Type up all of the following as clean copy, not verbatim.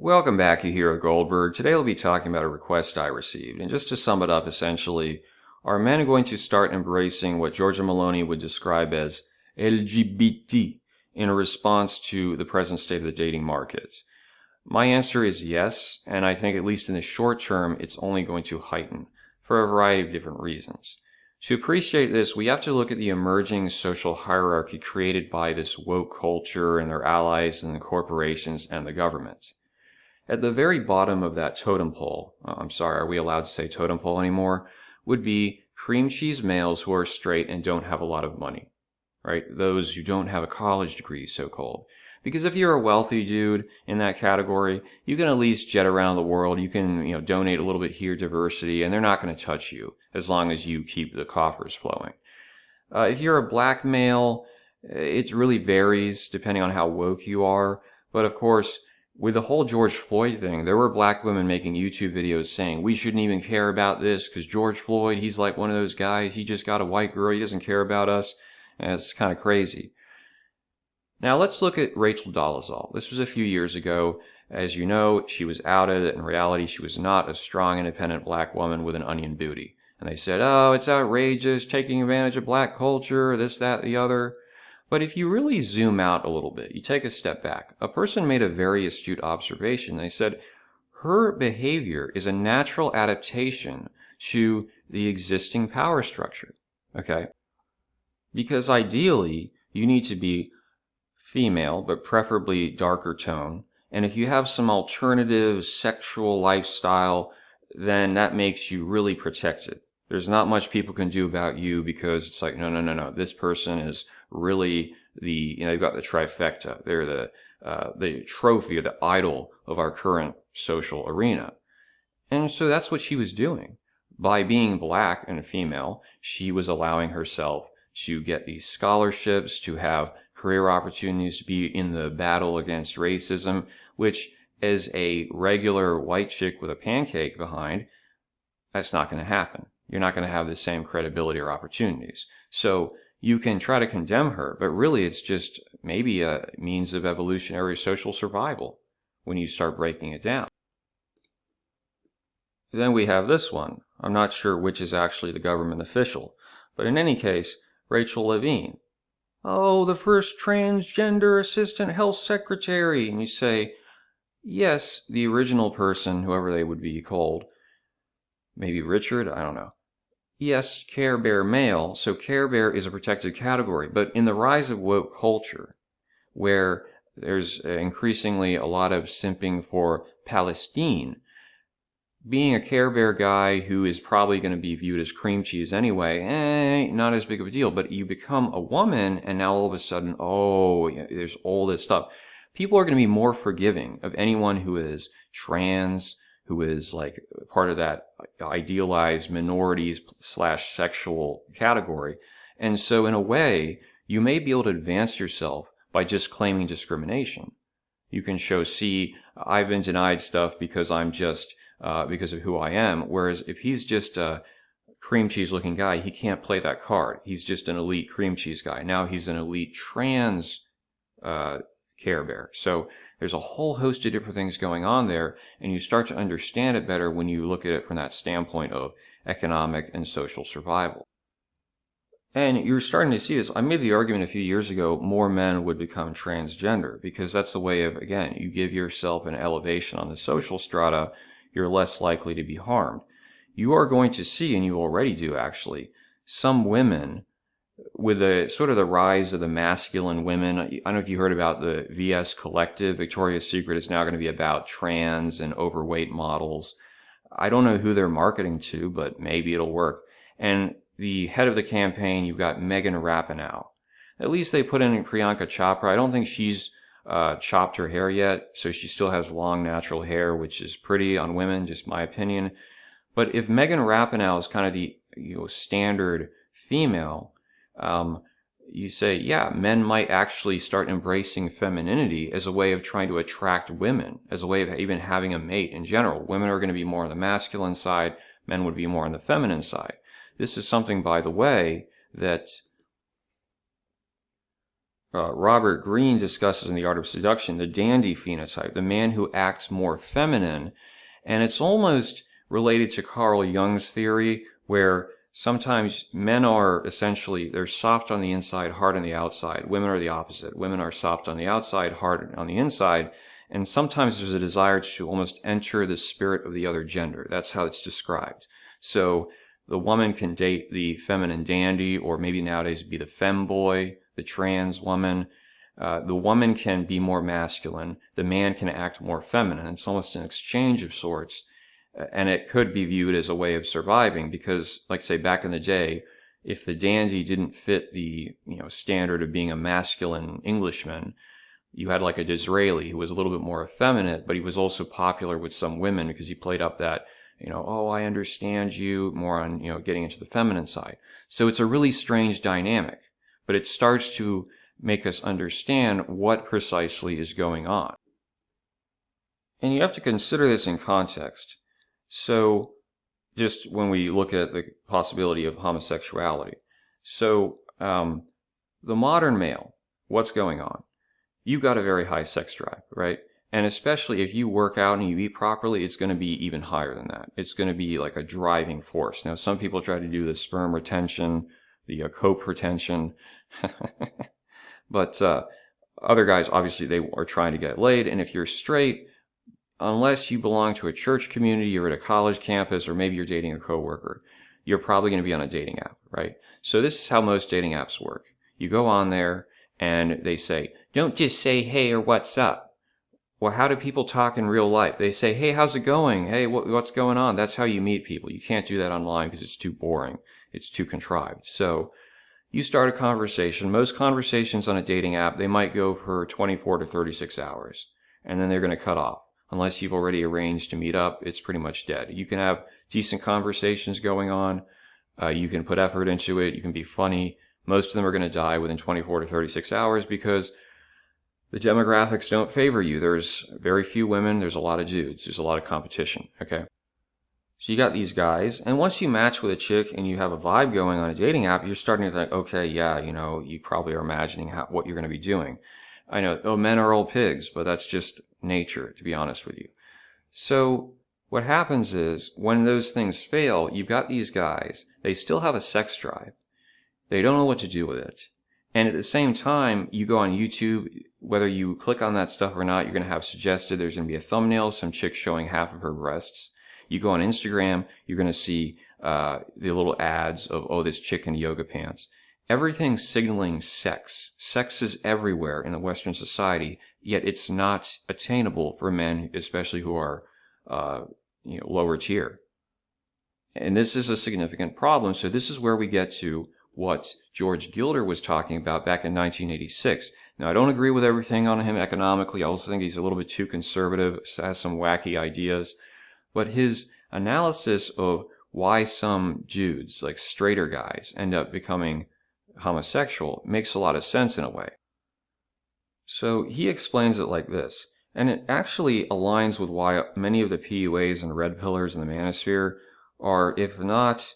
Welcome back, you hear Goldberg. Today we'll be talking about a request I received. And just to sum it up, essentially, are men going to start embracing what Georgia Maloney would describe as LGBT in a response to the present state of the dating markets? My answer is yes, and I think at least in the short term, it's only going to heighten for a variety of different reasons. To appreciate this, we have to look at the emerging social hierarchy created by this woke culture and their allies and the corporations and the governments. At the very bottom of that totem pole, I'm sorry, are we allowed to say totem pole anymore? Would be cream cheese males who are straight and don't have a lot of money, right? Those who don't have a college degree, so-called. Because if you're a wealthy dude in that category, you can at least jet around the world. You can, donate a little bit here, diversity, and they're not going to touch you as long as you keep the coffers flowing. If you're a black male, it really varies depending on how woke you are. But of course, with the whole George Floyd thing, there were black women making YouTube videos saying, we shouldn't even care about this because George Floyd, he's like one of those guys. He just got a white girl. He doesn't care about us. And it's kind of crazy. Now let's look at Rachel Dolezal. This was a few years ago. As you know, she was outed. In reality, she was not a strong, independent black woman with an onion booty. And they said, oh, it's outrageous, taking advantage of black culture, this, that, the other. But if you really zoom out a little bit, you take a step back, a person made a very astute observation. They said, her behavior is a natural adaptation to the existing power structure, okay? Because ideally, you need to be female, but preferably darker tone. And if you have some alternative sexual lifestyle, then that makes you really protected. There's not much people can do about you because it's like, no. This person is really they've got the trifecta. They're the trophy or the idol of our current social arena. And so that's what she was doing. By being black and female, she was allowing herself to get these scholarships, to have career opportunities, to be in the battle against racism, which as a regular white chick with a pancake behind, that's not going to happen. You're not going to have the same credibility or opportunities. So you can try to condemn her, but really it's just maybe a means of evolutionary social survival when you start breaking it down. Then we have this one. I'm not sure which is actually the government official, but in any case, Rachel Levine. Oh, the first transgender assistant health secretary. And you say, yes, the original person, whoever they would be called, maybe Richard, I don't know. Yes, Care Bear male, so Care Bear is a protected category. But in the rise of woke culture, where there's increasingly a lot of simping for Palestine, being a Care Bear guy who is probably going to be viewed as cream cheese anyway, not as big of a deal. But you become a woman, and now all of a sudden, there's all this stuff. People are going to be more forgiving of anyone who is trans, who is like part of that idealized minorities/sexual category. And so in a way, you may be able to advance yourself by just claiming discrimination. You can show, see, I've been denied stuff because I'm just, because of who I am. Whereas if he's just a cream cheese looking guy, he can't play that card. He's just an elite cream cheese guy. Now he's an elite trans Care Bear. So there's a whole host of different things going on there, and you start to understand it better when you look at it from that standpoint of economic and social survival. And you're starting to see this. I made the argument a few years ago, more men would become transgender, because that's the way of, again, you give yourself an elevation on the social strata, you're less likely to be harmed. You are going to see, and you already do actually, some women with the sort of the rise of the masculine women. I don't know if you heard about the VS Collective. Victoria's Secret is now going to be about trans and overweight models. I don't know who they're marketing to, but maybe it'll work. And the head of the campaign, you've got Megan Rapinoe. At least they put in Priyanka Chopra. I don't think she's chopped her hair yet, so she still has long natural hair, which is pretty on women, just my opinion. But if Megan Rapinoe is kind of the standard female, you say, yeah, men might actually start embracing femininity as a way of trying to attract women, as a way of even having a mate in general. Women are going to be more on the masculine side, men would be more on the feminine side. This is something, by the way, that Robert Greene discusses in The Art of Seduction the dandy phenotype, the man who acts more feminine. And it's almost related to Carl Jung's theory, where sometimes men are essentially, they're soft on the inside, hard on the outside. Women are the opposite. Women are soft on the outside, hard on the inside. And sometimes there's a desire to almost enter the spirit of the other gender. That's how it's described. So the woman can date the feminine dandy, or maybe nowadays be the femboy, the trans woman. The woman can be more masculine. The man can act more feminine. It's almost an exchange of sorts. And it could be viewed as a way of surviving because, like say, back in the day, if the dandy didn't fit the standard of being a masculine Englishman, you had like a Disraeli who was a little bit more effeminate, but he was also popular with some women because he played up that, oh, I understand you, more on, getting into the feminine side. So it's a really strange dynamic, but it starts to make us understand what precisely is going on. And you have to consider this in context. So just when we look at the possibility of homosexuality. So the modern male, what's going on? You've got a very high sex drive, right? And especially if you work out and you eat properly, it's going to be even higher than that. It's going to be like a driving force. Now, some people try to do the sperm retention, the cope retention, but other guys, obviously, they are trying to get laid. And if you're straight, unless you belong to a church community, you're at a college campus, or maybe you're dating a coworker, you're probably going to be on a dating app, right? So this is how most dating apps work. You go on there and they say, don't just say hey or what's up. Well, how do people talk in real life? They say, hey, how's it going? Hey, what's going on? That's how you meet people. You can't do that online because it's too boring. It's too contrived. So you start a conversation. Most conversations on a dating app, they might go for 24 to 36 hours, and then they're going to cut off. Unless you've already arranged to meet up, it's pretty much dead. You can have decent conversations going on. You can put effort into it. You can be funny. Most of them are going to die within 24 to 36 hours because the demographics don't favor you. There's very few women. There's a lot of dudes. There's a lot of competition, okay? So you got these guys, and once you match with a chick and you have a vibe going on a dating app, you're starting to think, okay, yeah, you probably are imagining what you're going to be doing. I know, oh, men are all pigs, but that's just nature, to be honest with you. So what happens is when those things fail, you've got these guys, they still have a sex drive. They don't know what to do with it. And at the same time, you go on YouTube, whether you click on that stuff or not, you're going to have suggested there's going to be a thumbnail, some chick showing half of her breasts. You go on Instagram, you're going to see the little ads of, oh, this chick in yoga pants. Everything's signaling sex. Sex is everywhere in the Western society, yet it's not attainable for men, especially who are lower tier. And this is a significant problem. So this is where we get to what George Gilder was talking about back in 1986. Now, I don't agree with everything on him economically. I also think he's a little bit too conservative, has some wacky ideas. But his analysis of why some dudes, like straighter guys, end up becoming homosexual makes a lot of sense in a way. So he explains it like this, and it actually aligns with why many of the PUAs and red pillars in the manosphere are, if not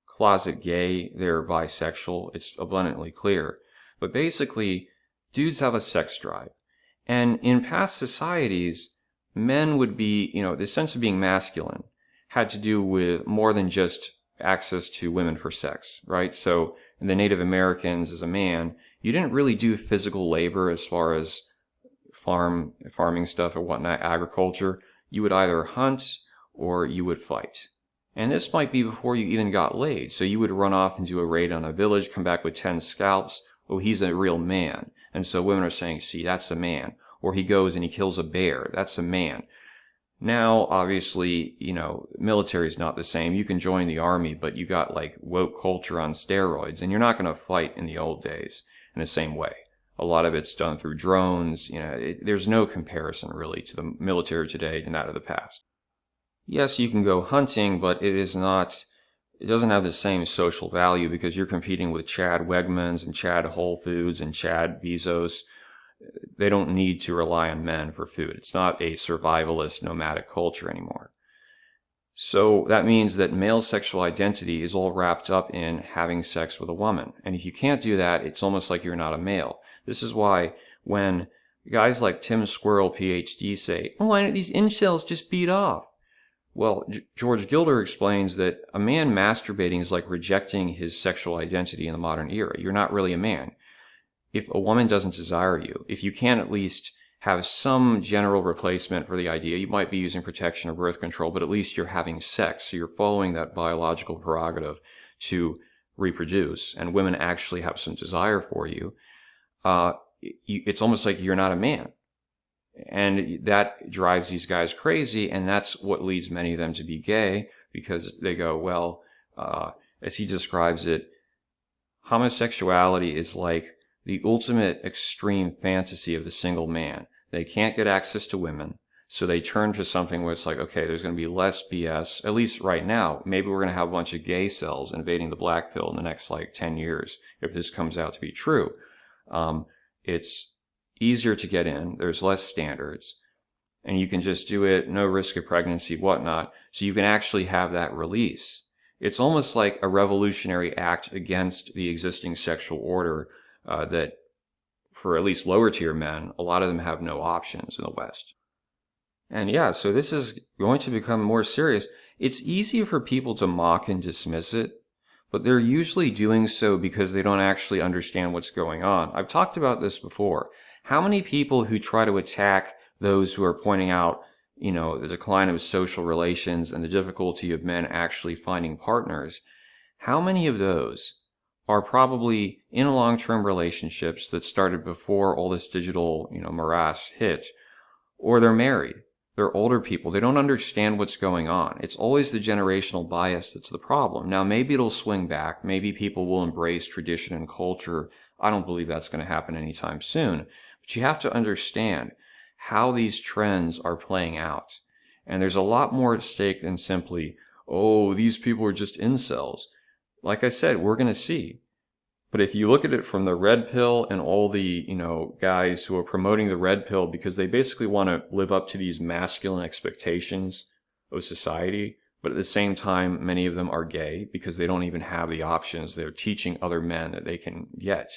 closet gay, they're bisexual. It's abundantly clear. But basically, dudes have a sex drive. And in past societies, men would be, the sense of being masculine had to do with more than just access to women for sex, right? So in the Native Americans, as a man, you didn't really do physical labor as far as farming stuff or whatnot, agriculture. You would either hunt or you would fight. And this might be before you even got laid. So you would run off and do a raid on a village, come back with 10 scalps. Oh, he's a real man. And so women are saying, see, that's a man. Or he goes and he kills a bear. That's a man. Now, obviously, military is not the same. You can join the army, but you got like woke culture on steroids, and you're not going to fight in the old days in the same way. A lot of it's done through drones. There's no comparison really to the military today and that of the past. Yes, you can go hunting, but it doesn't have the same social value because you're competing with Chad Wegmans and Chad Whole Foods and Chad Bezos. They don't need to rely on men for food. It's not a survivalist nomadic culture anymore. So that means that male sexual identity is all wrapped up in having sex with a woman. And if you can't do that, it's almost like you're not a male. This is why when guys like Tim Squirrel, PhD, say, "Oh, why don't these incels just beat off?" Well, George Gilder explains that a man masturbating is like rejecting his sexual identity in the modern era. You're not really a man. If a woman doesn't desire you, if you can't at least have some general replacement for the idea, you might be using protection or birth control, but at least you're having sex. So you're following that biological prerogative to reproduce, and women actually have some desire for you. It's almost like you're not a man. And that drives these guys crazy, and that's what leads many of them to be gay, because they go, well, as he describes it, homosexuality is like the ultimate extreme fantasy of the single man. They can't get access to women, so they turn to something where it's like, okay, there's going to be less BS, at least right now. Maybe we're going to have a bunch of gay cells invading the black pill in the next, 10 years, if this comes out to be true. It's easier to get in, there's less standards, and you can just do it, no risk of pregnancy, whatnot, so you can actually have that release. It's almost like a revolutionary act against the existing sexual order that, for at least lower tier men, a lot of them have no options in the West. And yeah, so this is going to become more serious. It's easy for people to mock and dismiss it, but they're usually doing so because they don't actually understand what's going on. I've talked about this before. How many people who try to attack those who are pointing out, the decline of social relations and the difficulty of men actually finding partners, how many of those are probably in long-term relationships that started before all this digital, morass hit, or they're married? They're older people. They don't understand what's going on. It's always the generational bias that's the problem. Now, maybe it'll swing back. Maybe people will embrace tradition and culture. I don't believe that's going to happen anytime soon. But you have to understand how these trends are playing out. And there's a lot more at stake than simply, oh, these people are just incels. Like I said, we're going to see. But if you look at it from the red pill and all the, guys who are promoting the red pill because they basically want to live up to these masculine expectations of society, but at the same time, many of them are gay because they don't even have the options. They're teaching other men that they can get.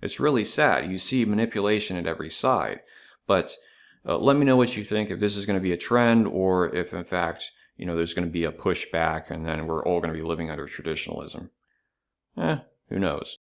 It's really sad. You see manipulation at every side. But let me know what you think, if this is going to be a trend or if, in fact, there's going to be a pushback and then we're all going to be living under traditionalism. Who knows?